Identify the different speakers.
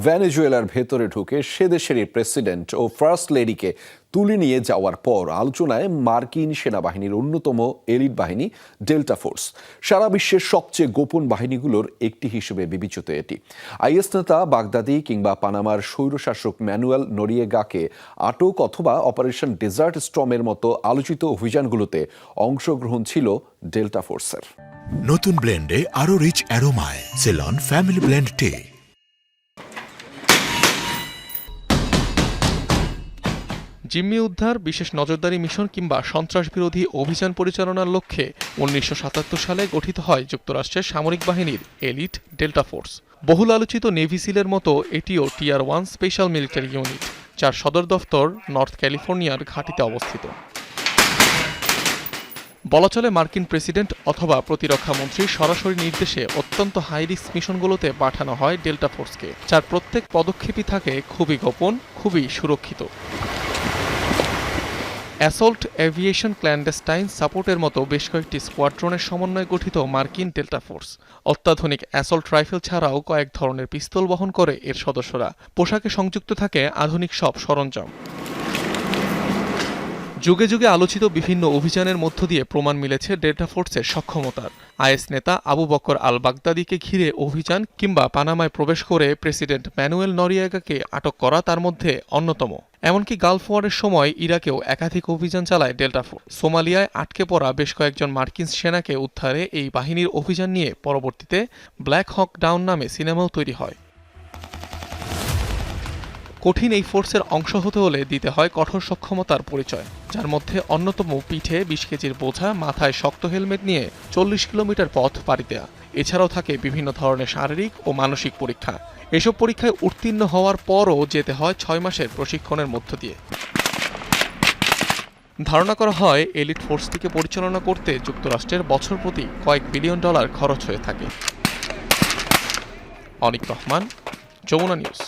Speaker 1: ভেনেজুয়েলার ভেতরে ঢুকে সে দেশেরই প্রেসিডেন্ট ও ফার্স্ট লেডিকে তুলে নিয়ে যাওয়ার পর আলোচনায় মার্কিন সেনাবাহিনীর অন্যতম এলিট বাহিনী ডেল্টা ফোর্স। সারা বিশ্বের সবচেয়ে গোপন বাহিনীগুলোর একটি হিসেবে বিবেচিত এটি। আইএস নেতা বাগদাদি কিংবা পানামার স্বৈরশাসক ম্যানুয়েল নরিয়েগাকে আটক অথবা অপারেশন ডেজার্ট স্টর্মের মতো আলোচিত অভিযানগুলোতে অংশগ্রহণ ছিল ডেল্টা ফোর্সের।
Speaker 2: নতুন ব্লেন্ডে আরো রিচ অ্যারোমায় সেলন ফ্যামিলি ব্লেন্ড টে।
Speaker 3: জিম্মি উদ্ধার, বিশেষ নজরদারি মিশন কিংবা সন্ত্রাস বিরোধী অভিযান পরিচালনার লক্ষ্যে 1977 সালে গঠিত হয় যুক্তরাষ্ট্রের সামরিক বাহিনীর এলিট ডেল্টা ফোর্স। বহুল আলোচিত নেভি সিলের মতো এটিও টিয়ার 1 স্পেশাল মিলিটারি ইউনিট, যার সদর দফতর নর্থ ক্যালিফোর্নিয়ার ঘাঁটিতে অবস্থিত। বলা চলে মার্কিন প্রেসিডেন্ট অথবা প্রতিরক্ষা মন্ত্রীর সরাসরি নির্দেশে অত্যন্ত হাই রিস্ক মিশনগুলোতে পাঠানো হয় ডেল্টা ফোর্সকে, যার প্রত্যেক পদক্ষেপই থাকে খুবই গোপন, খুবই সুরক্ষিত। অ্যাসল্ট এভিয়েশন ক্ল্যান্ডেস্টাইন সাপোর্টের মতো বেশ কয়েকটি স্কোয়াড্রনের সমন্বয়ে গঠিত মার্কিন ডেল্টা ফোর্স অত্যাধুনিক অ্যাসল্ট রাইফেল ছাড়াও কয়েক ধরনের পিস্তল বহন করে এর সদস্যরা। পোশাকে সংযুক্ত থাকে আধুনিক সব সরঞ্জাম। যুগে যুগে আলোচিত বিভিন্ন অভিযানের মধ্য দিয়ে প্রমাণ মিলেছে ডেল্টা ফোর্সের সক্ষমতার। আইএস নেতা আবু বকর আল বাগদাদিকে ঘিরে অভিযান কিংবা পানামায় প্রবেশ করে প্রেসিডেন্ট ম্যানুয়েল নরিয়েগাকে আটক করা তার মধ্যে অন্যতম। এমনকি গালফ ওয়ারের সময় ইরাকেও একাধিক অভিযান চালায় ডেল্টা ফোর্স। সোমালিয়ায় আটকে পড়া বেশ কয়েকজন মার্কিন সেনাকে উদ্ধারে এই বাহিনীর অভিযান নিয়ে পরবর্তীতে ব্ল্যাক হক ডাউন নামে সিনেমাও তৈরি হয়। কঠিন এই ফোর্সের অংশ হতে হলে দিতে হয় কঠোর সক্ষমতার পরিচয়, যার মধ্যে অন্যতম পিঠে 20 কেজির বোঝা, মাথায় শক্ত হেলমেট নিয়ে 40 কিলোমিটার পথ পাড়ি দেয়া। এছাড়াও থাকে বিভিন্ন ধরনের শারীরিক ও মানসিক পরীক্ষা। এসব পরীক্ষায় উত্তীর্ণ হওয়ার পরও যেতে হয় 6 মাসের প্রশিক্ষণের মধ্য দিয়ে। ধারণা করা হয় এলিট ফোর্সটিকে পরিচালনা করতে যুক্তরাষ্ট্রের বছর প্রতি কয়েক বিলিয়ন ডলার খরচ হয়ে থাকে। অনিক রহমান, যমুনা নিউজ।